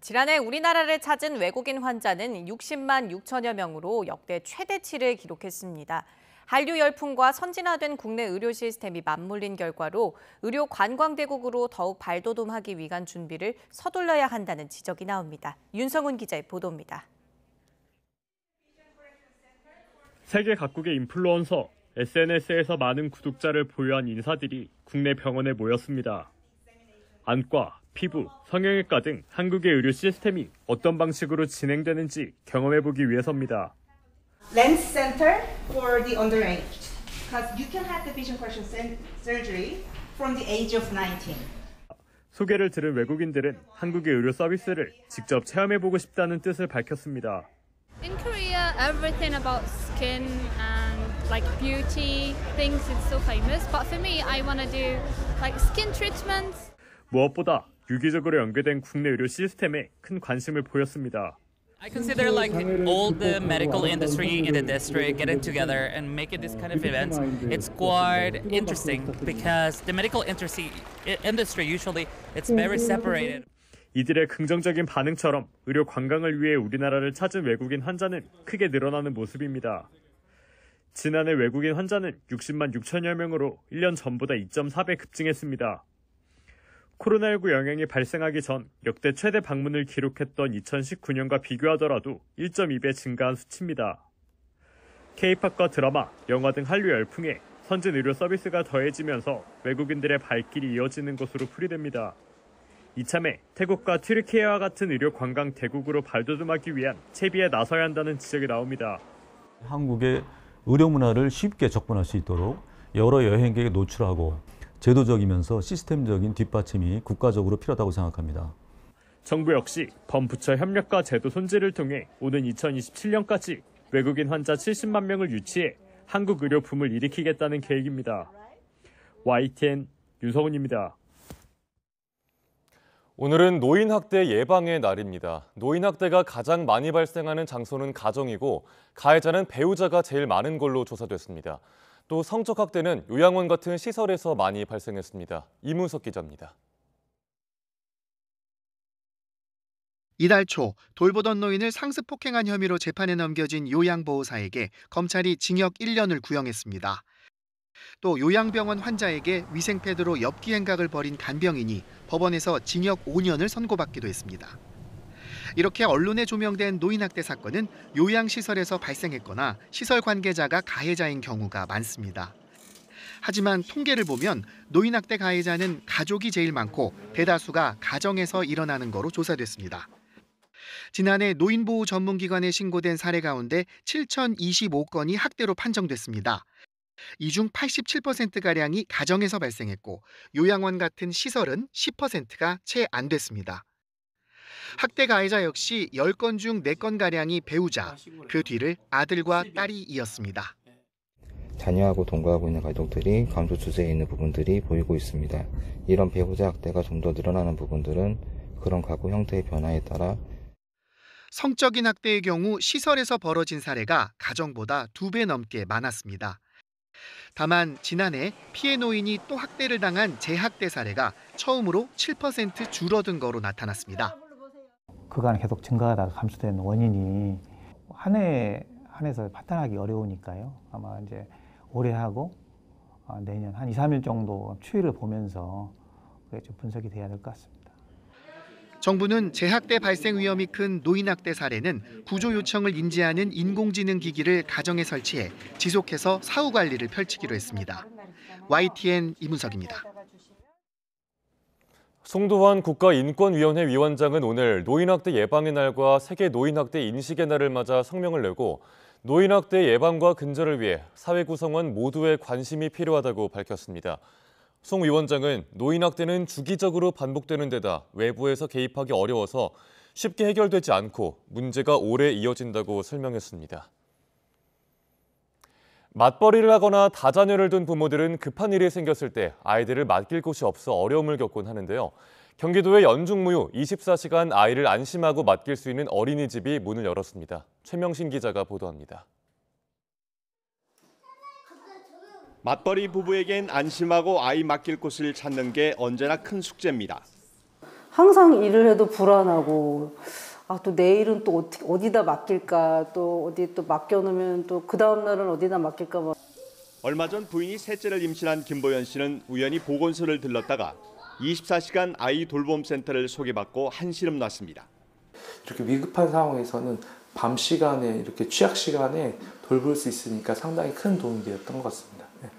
지난해 우리나라를 찾은 외국인 환자는 60만 6천여 명으로 역대 최대치를 기록했습니다. 한류 열풍과 선진화된 국내 의료 시스템이 맞물린 결과로 의료 관광대국으로 더욱 발돋움하기 위한 준비를 서둘러야 한다는 지적이 나옵니다. 윤성훈 기자의 보도입니다. 세계 각국의 인플루언서, SNS에서 많은 구독자를 보유한 인사들이 국내 병원에 모였습니다. 안과, 피부, 성형외과 등 한국의 의료 시스템이 어떤 방식으로 진행되는지 경험해보기 위해서입니다. Lens Center for the underaged, because you can have the vision correction surgery from the age of 19. 소개를 들은 외국인들은 한국의 의료 서비스를 직접 체험해보고 싶다는 뜻을 밝혔습니다. In Korea, everything about skin and like beauty things is so famous. But for me, I want to do like skin treatments. 무엇보다 유기적으로 연계된 국내 의료 시스템에 큰 관심을 보였습니다. I consider like all the medical industry in the district getting together and making this kind of events. It's quite interesting because the medical industry usually it's very separated. 이들의 긍정적인 반응처럼 의료 관광을 위해 우리나라를 찾은 외국인 환자는 크게 늘어나는 모습입니다. 지난해 외국인 환자는 60만 6천여 명으로 1년 전보다 2.4배 급증했습니다. 코로나19 영향이 발생하기 전 역대 최대 방문을 기록했던 2019년과 비교하더라도 1.2배 증가한 수치입니다. K-팝과 드라마, 영화 등 한류 열풍에 선진 의료 서비스가 더해지면서 외국인들의 발길이 이어지는 것으로 풀이됩니다. 이참에 태국과 튀르키예와 같은 의료 관광 대국으로 발돋움하기 위한 채비에 나서야 한다는 지적이 나옵니다. 한국의 의료 문화를 쉽게 접근할 수 있도록 여러 여행객에 노출하고 제도적이면서 시스템적인 뒷받침이 국가적으로 필요하다고 생각합니다. 정부 역시 범부처 협력과 제도 손질을 통해 오는 2027년까지 외국인 환자 70만 명을 유치해 한국 의료 붐을 일으키겠다는 계획입니다. YTN 윤성훈입니다. 오늘은 노인학대 예방의 날입니다. 노인학대가 가장 많이 발생하는 장소는 가정이고 가해자는 배우자가 제일 많은 걸로 조사됐습니다. 또 성적학대는 요양원 같은 시설에서 많이 발생했습니다. 이문석 기자입니다. 이달 초 돌보던 노인을 상습 폭행한 혐의로 재판에 넘겨진 요양보호사에게 검찰이 징역 1년을 구형했습니다. 또 요양병원 환자에게 위생패드로 엽기 행각을 벌인 간병인이 법원에서 징역 5년을 선고받기도 했습니다. 이렇게 언론에 조명된 노인학대 사건은 요양시설에서 발생했거나 시설 관계자가 가해자인 경우가 많습니다. 하지만 통계를 보면 노인학대 가해자는 가족이 제일 많고 대다수가 가정에서 일어나는 거로 조사됐습니다. 지난해 노인보호 전문기관에 신고된 사례 가운데 7,025건이 학대로 판정됐습니다. 이 중 87%가량이 가정에서 발생했고 요양원 같은 시설은 10%가 채 안 됐습니다. 학대 가해자 역시 10건 중 4건가량이 배우자, 그 뒤를 아들과 딸이 이었습니다. 자녀하고 동거하고 있는 가족들이 감소 추세에 있는 부분들이 보이고 있습니다. 이런 배우자 학대가 좀 더 늘어나는 부분들은 그런 가구 형태의 변화에 따라 성적인 학대의 경우 시설에서 벌어진 사례가 가정보다 2배 넘게 많았습니다. 다만 지난해 피해 노인이 또 학대를 당한 재학대 사례가 처음으로 7% 줄어든 거로 나타났습니다. 그간 계속 증가하다가 감소된 원인이 한 해에서 판단하기 어려우니까요. 아마 이제 올해 하고 내년 한 2, 3일 정도 추이를 보면서 그게 좀 분석이 돼야 될 것 같습니다. 정부는 재학대 발생 위험이 큰 노인학대 사례는 구조 요청을 인지하는 인공지능 기기를 가정에 설치해 지속해서 사후 관리를 펼치기로 했습니다. YTN 이문석입니다. 송도환 국가인권위원회 위원장은 오늘 노인학대 예방의 날과 세계 노인학대 인식의 날을 맞아 성명을 내고 노인학대 예방과 근절을 위해 사회 구성원 모두의 관심이 필요하다고 밝혔습니다. 송 위원장은 노인학대는 주기적으로 반복되는 데다 외부에서 개입하기 어려워서 쉽게 해결되지 않고 문제가 오래 이어진다고 설명했습니다. 맞벌이를 하거나 다자녀를 둔 부모들은 급한 일이 생겼을 때 아이들을 맡길 곳이 없어 어려움을 겪곤 하는데요. 경기도의 연중무휴 24시간 아이를 안심하고 맡길 수 있는 어린이집이 문을 열었습니다. 최명신 기자가 보도합니다. 맞벌이 부부에겐 안심하고 아이 맡길 곳을 찾는 게 언제나 큰 숙제입니다. 항상 일을 해도 불안하고 또 내일은 또 어디다 맡길까, 또 어디 또 맡겨놓으면 또 그 다음 날은 어디다 맡길까 봐. 얼마 전 부인이 셋째를 임신한 김보연 씨는 우연히 보건소를 들렀다가 24시간 아이 돌봄 센터를 소개받고 한시름 났습니다. 이렇게 위급한 상황에서는 밤 시간에 이렇게 취약 시간에 돌볼 수 있으니까 상당히 큰 도움이 되었던 것 같습니다. 네.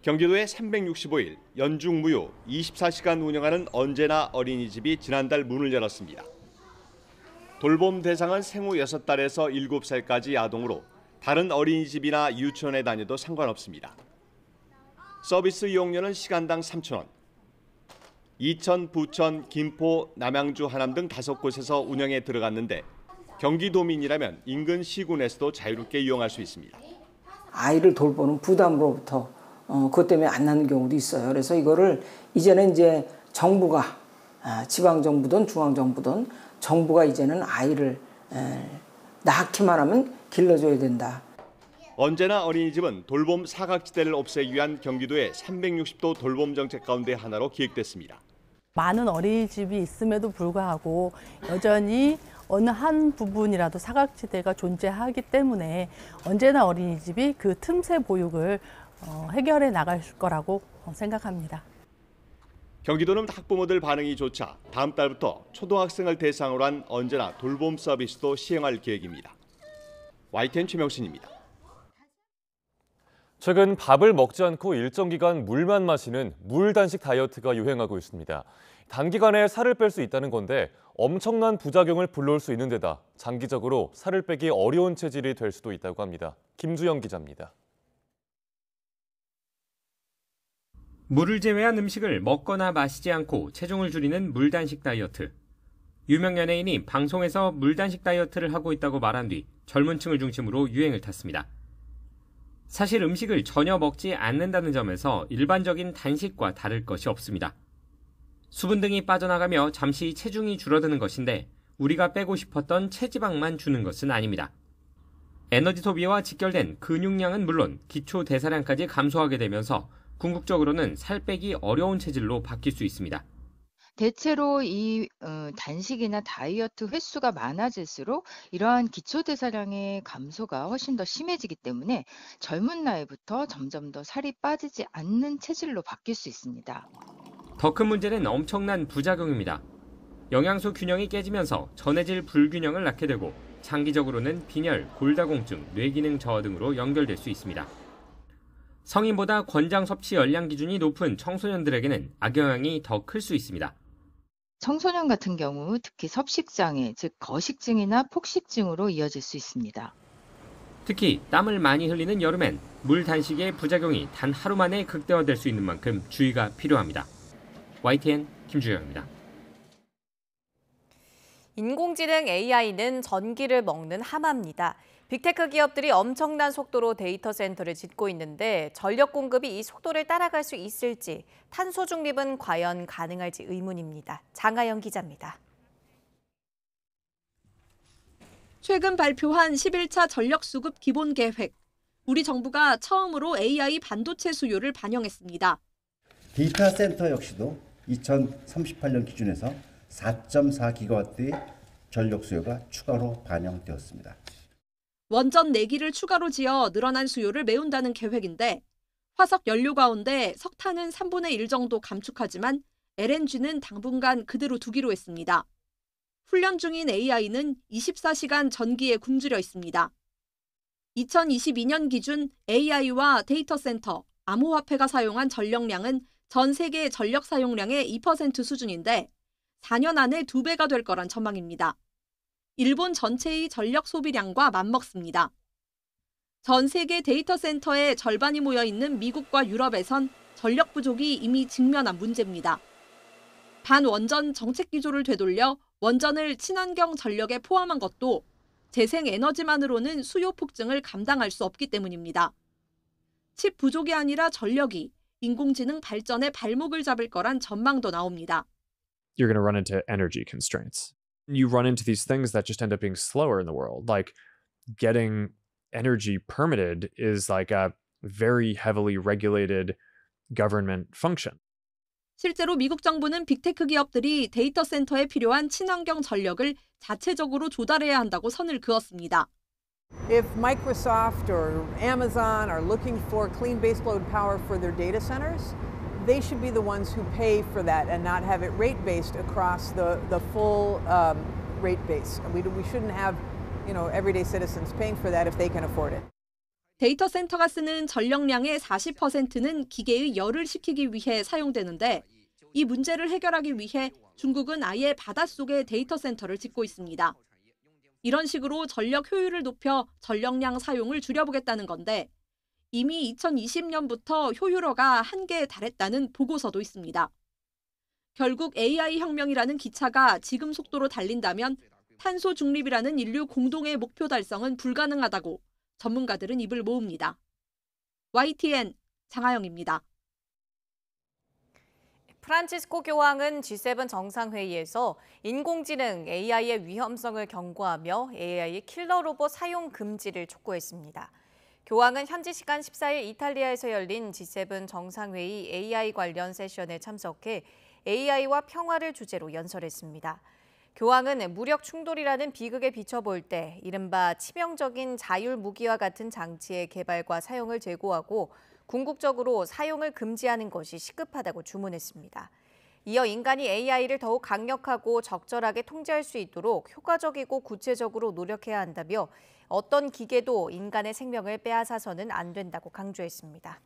경기도에 365일 연중 무휴 24시간 운영하는 언제나 어린이집이 지난달 문을 열었습니다. 돌봄 대상은 생후 6달에서 7살까지 아동으로 다른 어린이집이나 유치원에 다녀도 상관없습니다. 서비스 이용료는 시간당 3,000원. 이천, 부천, 김포, 남양주, 하남 등 5곳에서 운영에 들어갔는데 경기도민이라면 인근 시군에서도 자유롭게 이용할 수 있습니다. 아이를 돌보는 부담으로부터 그것 때문에 안 나는 경우도 있어요. 그래서 이거를 이제는 이제 정부가 지방 정부든 중앙 정부든 정부가 이제는 아이를 낳기만 하면 길러줘야 된다. 언제나 어린이집은 돌봄 사각지대를 없애기 위한 경기도의 360도 돌봄 정책 가운데 하나로 기획됐습니다. 많은 어린이집이 있음에도 불구하고 여전히 어느 한 부분이라도 사각지대가 존재하기 때문에 언제나 어린이집이 그 틈새 보육을 해결해 나갈 거라고 생각합니다. 경기도는 학부모들 반응이 좋자 다음 달부터 초등학생을 대상으로 한 언제나 돌봄 서비스도 시행할 계획입니다. YTN 최명신입니다. 최근 밥을 먹지 않고 일정 기간 물만 마시는 물 단식 다이어트가 유행하고 있습니다. 단기간에 살을 뺄 수 있다는 건데 엄청난 부작용을 불러올 수 있는 데다 장기적으로 살을 빼기 어려운 체질이 될 수도 있다고 합니다. 김주영 기자입니다. 물을 제외한 음식을 먹거나 마시지 않고 체중을 줄이는 물단식 다이어트. 유명 연예인이 방송에서 물단식 다이어트를 하고 있다고 말한 뒤 젊은 층을 중심으로 유행을 탔습니다. 사실 음식을 전혀 먹지 않는다는 점에서 일반적인 단식과 다를 것이 없습니다. 수분 등이 빠져나가며 잠시 체중이 줄어드는 것인데 우리가 빼고 싶었던 체지방만 주는 것은 아닙니다. 에너지 소비와 직결된 근육량은 물론 기초 대사량까지 감소하게 되면서 궁극적으로는 살 빼기 어려운 체질로 바뀔 수 있습니다. 대체로 이 단식이나 다이어트 횟수가 많아질수록 이러한 기초대사량의 감소가 훨씬 더 심해지기 때문에 젊은 나이부터 점점 더 살이 빠지지 않는 체질로 바뀔 수 있습니다. 더 큰 문제는 엄청난 부작용입니다. 영양소 균형이 깨지면서 전해질 불균형을 낳게 되고 장기적으로는 빈혈, 골다공증, 뇌기능 저하 등으로 연결될 수 있습니다. 성인보다 권장 섭취 열량 기준이 높은 청소년들에게는 악영향이 더 클 수 있습니다. 청소년 같은 경우 특히 섭식장애, 즉 거식증이나 폭식증으로 이어질 수 있습니다. 특히 땀을 많이 흘리는 여름엔 물 단식의 부작용이 단 하루 만에 극대화될 수 있는 만큼 주의가 필요합니다. YTN 김주영입니다. 인공지능 AI는 전기를 먹는 하마입니다. 빅테크 기업들이 엄청난 속도로 데이터 센터를 짓고 있는데 전력 공급이 이 속도를 따라갈 수 있을지, 탄소 중립은 과연 가능할지 의문입니다. 장하영 기자입니다. 최근 발표한 11차 전력 수급 기본 계획. 우리 정부가 처음으로 AI 반도체 수요를 반영했습니다. 데이터 센터 역시도 2038년 기준에서 4.4기가와트의 전력 수요가 추가로 반영되었습니다. 원전 4기를 추가로 지어 늘어난 수요를 메운다는 계획인데 화석 연료 가운데 석탄은 3분의 1 정도 감축하지만 LNG는 당분간 그대로 두기로 했습니다. 훈련 중인 AI는 24시간 전기에 굶주려 있습니다. 2022년 기준 AI와 데이터 센터, 암호화폐가 사용한 전력량은 전 세계 전력 사용량의 2% 수준인데 4년 안에 2배가 될 거란 전망입니다. 일본 전체의 전력 소비량과 맞먹습니다. 전 세계 데이터 센터의 절반이 모여 있는 미국과 유럽에선 전력 부족이 이미 직면한 문제입니다. 반원전 정책 기조를 되돌려 원전을 친환경 전력에 포함한 것도 재생 에너지만으로는 수요 폭증을 감당할 수 없기 때문입니다. 칩 부족이 아니라 전력이 인공지능 발전의 발목을 잡을 거란 전망도 나옵니다. You're going to run into energy constraints. You run into these things that just end up being slower in the world. Like getting energy permitted is like very heavily regulated government function. 실제로 미국 정부는 빅테크 기업들이 데이터 센터에 필요한 친환경 전력을 자체적으로 조달해야 한다고 선을 그었습니다. If Microsoft or Amazon are looking for clean baseload power for their data centers, they should be the ones who pay for that and not have it rate-based across the full rate base. We shouldn't have, everyday citizens paying for that if they can afford it. 데이터 센터가 쓰는 전력량의 40%는 기계의 열을 식히기 위해 사용되는데 이 문제를 해결하기 위해 중국은 아예 바닷속에 데이터 센터를 짓고 있습니다. 이런 식으로 전력 효율을 높여 전력량 사용을 줄여보겠다는 건데 이미 2020년부터 효율화가 한계에 달했다는 보고서도 있습니다. 결국 AI 혁명이라는 기차가 지금 속도로 달린다면 탄소 중립이라는 인류 공동의 목표 달성은 불가능하다고 전문가들은 입을 모읍니다. YTN 장하영입니다. 프란치스코 교황은 G7 정상회의에서 인공지능 AI의 위험성을 경고하며 AI 킬러 로봇 사용 금지를 촉구했습니다. 교황은 현지 시간 14일 이탈리아에서 열린 G7 정상회의 AI 관련 세션에 참석해 AI와 평화를 주제로 연설했습니다. 교황은 무력 충돌이라는 비극에 비춰볼 때 이른바 치명적인 자율 무기와 같은 장치의 개발과 사용을 제고하고 궁극적으로 사용을 금지하는 것이 시급하다고 주문했습니다. 이어 인간이 AI를 더욱 강력하고 적절하게 통제할 수 있도록 효과적이고 구체적으로 노력해야 한다며 어떤 기계도 인간의 생명을 빼앗아서는 안 된다고 강조했습니다.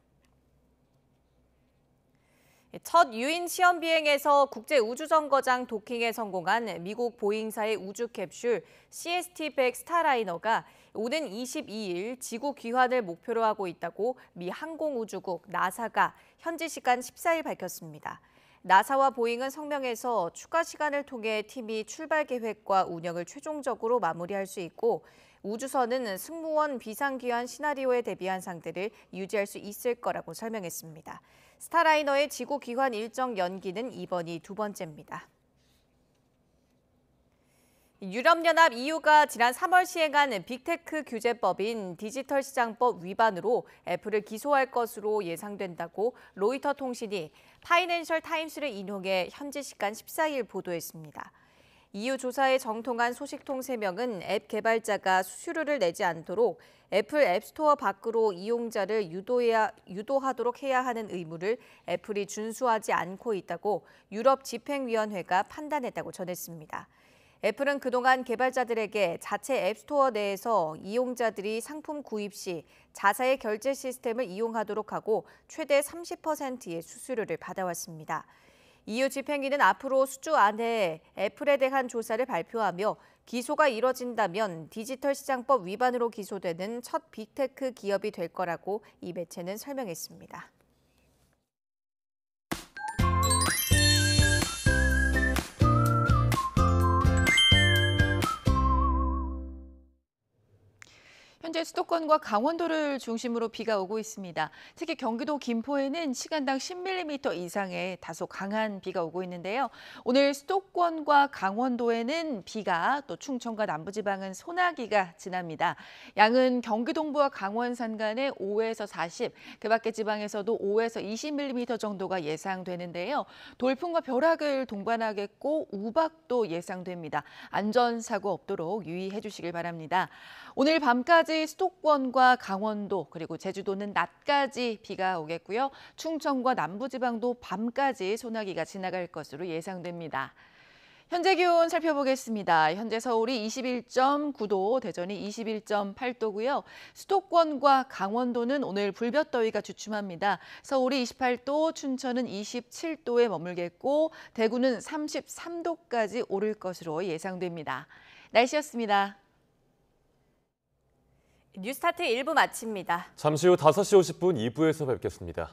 첫 유인 시험 비행에서 국제우주정거장 도킹에 성공한 미국 보잉사의 우주 캡슐 CST-100 스타라이너가 오는 22일 지구 귀환을 목표로 하고 있다고 미 항공우주국 나사가 현지 시간 14일 밝혔습니다. 나사와 보잉은 성명에서 추가 시간을 통해 팀이 출발 계획과 운영을 최종적으로 마무리할 수 있고 우주선은 승무원 비상귀환 시나리오에 대비한 상태를 유지할 수 있을 거라고 설명했습니다. 스타라이너의 지구 귀환 일정 연기는 이번이 두 번째입니다. 유럽연합 EU가 지난 3월 시행한 빅테크 규제법인 디지털 시장법 위반으로 애플을 기소할 것으로 예상된다고 로이터 통신이 파이낸셜 타임스를 인용해 현지 시간 14일 보도했습니다. EU 조사에 정통한 소식통 3명은 앱 개발자가 수수료를 내지 않도록 애플 앱스토어 밖으로 이용자를 유도하도록 해야 하는 의무를 애플이 준수하지 않고 있다고 유럽 집행위원회가 판단했다고 전했습니다. 애플은 그동안 개발자들에게 자체 앱스토어 내에서 이용자들이 상품 구입 시 자사의 결제 시스템을 이용하도록 하고 최대 30%의 수수료를 받아왔습니다. EU 집행위는 앞으로 수주 안에 애플에 대한 조사를 발표하며 기소가 이뤄진다면 디지털 시장법 위반으로 기소되는 첫 빅테크 기업이 될 거라고 이 매체는 설명했습니다. 현재 수도권과 강원도를 중심으로 비가 오고 있습니다. 특히 경기도 김포에는 시간당 10mm 이상의 다소 강한 비가 오고 있는데요. 오늘 수도권과 강원도에는 비가, 또 충청과 남부지방은 소나기가 지납니다. 양은 경기 동부와 강원 산간에 5에서 40, 그 밖의 지방에서도 5에서 20mm 정도가 예상되는데요. 돌풍과 벼락을 동반하겠고 우박도 예상됩니다. 안전사고 없도록 유의해 주시길 바랍니다. 오늘 밤까지 수도권과 강원도 그리고 제주도는 낮까지 비가 오겠고요. 충청과 남부지방도 밤까지 소나기가 지나갈 것으로 예상됩니다. 현재 기온 살펴보겠습니다. 현재 서울이 21.9도, 대전이 21.8도고요. 수도권과 강원도는 오늘 불볕더위가 주춤합니다. 서울이 28도, 춘천은 27도에 머물겠고 대구는 33도까지 오를 것으로 예상됩니다. 날씨였습니다. 뉴스타트 1부 마칩니다. 잠시 후 5시 50분 2부에서 뵙겠습니다.